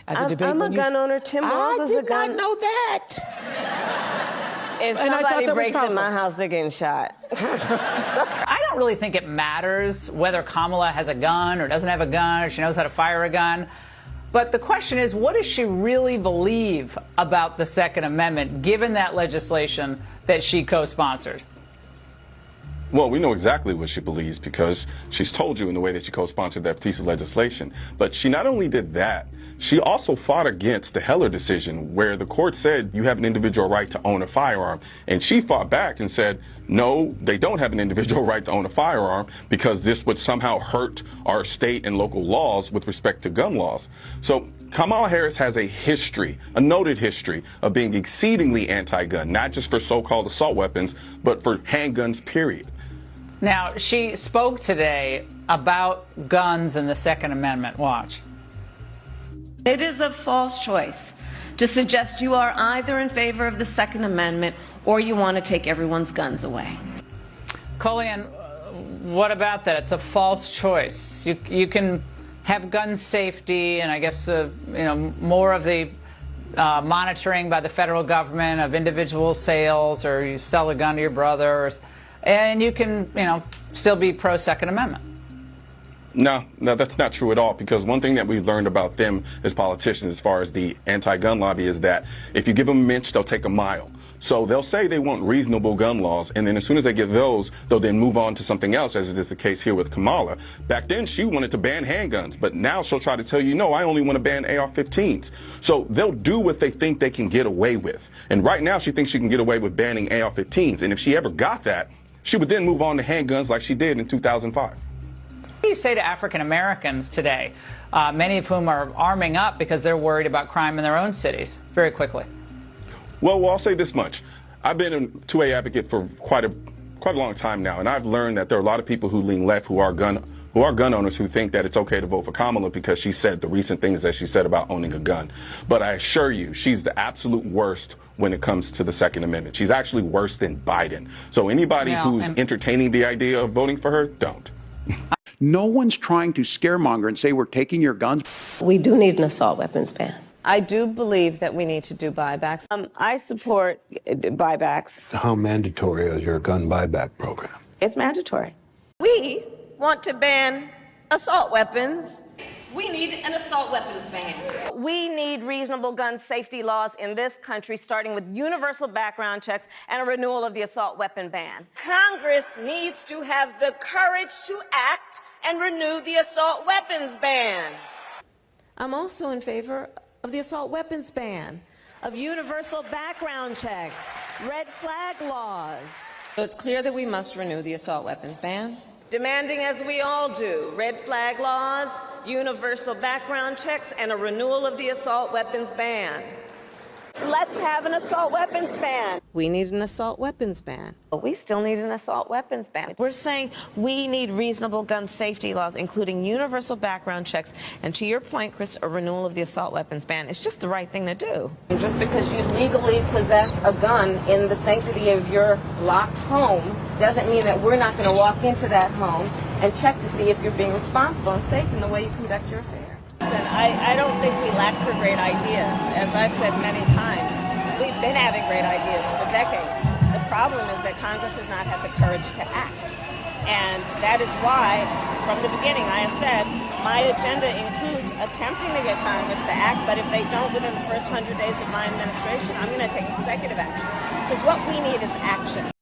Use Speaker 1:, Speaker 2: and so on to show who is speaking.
Speaker 1: at the debate.
Speaker 2: I'm a gun owner. Tim Walz is a gun.
Speaker 1: I did not know that.
Speaker 2: If somebody breaks in my house, they're getting shot.
Speaker 3: I don't really think it matters whether Kamala has a gun or doesn't have a gun or she knows how to fire a gun. But the question is, what does she really believe about the Second Amendment, given that legislation that she co-sponsored?
Speaker 4: Well, we know exactly what she believes because she's told you in the way that she co-sponsored that piece of legislation. But she not only did that, she also fought against the Heller decision where the court said you have an individual right to own a firearm. And she fought back and said, no, they don't have an individual right to own a firearm because this would somehow hurt our state and local laws with respect to gun laws. So Kamala Harris has a history, a noted history of being exceedingly anti-gun, not just for so-called assault weapons, but for handguns, period.
Speaker 3: Now, she spoke today about guns and the Second Amendment. Watch.
Speaker 2: It is a false choice to suggest you are either in favor of the Second Amendment or you want to take everyone's guns away.
Speaker 3: Colleen, what about that? It's a false choice. You can have gun safety and I guess more of the monitoring by the federal government of individual sales, or you sell a gun to your brother, and you can still be pro Second Amendment.
Speaker 4: No, that's not true at all, because one thing that we've learned about them as politicians as far as the anti-gun lobby is that if you give them an inch, they'll take a mile. So they'll say they want reasonable gun laws, and then as soon as they get those, they'll then move on to something else, as is the case here with Kamala. Back then, she wanted to ban handguns, but now she'll try to tell you, no, I only want to ban AR-15s. So they'll do what they think they can get away with. And right now, she thinks she can get away with banning AR-15s. And if she ever got that, she would then move on to handguns like she did in 2005.
Speaker 3: What do you say to African Americans today, many of whom are arming up because they're worried about crime in their own cities? Very quickly.
Speaker 4: Well, I'll say this much. I've been a 2A advocate for quite a long time now, and I've learned that there are a lot of people who lean left who are gun owners who think that it's okay to vote for Kamala because she said the recent things that she said about owning a gun. But I assure you, she's the absolute worst when it comes to the Second Amendment. She's actually worse than Biden. So anybody who's entertaining the idea of voting for her, don't.
Speaker 5: No one's trying to scaremonger and say we're taking your guns.
Speaker 2: We do need an assault weapons ban.
Speaker 6: I do believe that we need to do buybacks.
Speaker 2: I support buybacks.
Speaker 7: How mandatory is your gun buyback program?
Speaker 2: It's mandatory. We want to ban assault weapons. We need an assault weapons ban. We need reasonable gun safety laws in this country, starting with universal background checks and a renewal of the assault weapon ban. Congress needs to have the courage to act and renew the assault weapons ban.
Speaker 6: I'm also in favor of the assault weapons ban, of universal background checks, red flag laws.
Speaker 2: So it's clear that we must renew the assault weapons ban. Demanding, as we all do, red flag laws, universal background checks, and a renewal of the assault weapons ban. Let's have an assault weapons ban.
Speaker 6: We need an assault weapons ban.
Speaker 2: We still need an assault weapons ban.
Speaker 6: We're saying we need reasonable gun safety laws, including universal background checks, and to your point, Chris, a renewal of the assault weapons ban. It's just the right thing to do.
Speaker 2: Just because you legally possess a gun in the sanctity of your locked home doesn't mean that we're not going to walk into that home and check to see if you're being responsible and safe in the way you conduct your affairs.
Speaker 8: I don't think we lack for great ideas. As I've said many times, we've been having great ideas for decades. The problem is that Congress has not had the courage to act. And that is why, from the beginning, I have said my agenda includes attempting to get Congress to act, but if they don't within the first 100 days of my administration, I'm going to take executive action. Because what we need is action.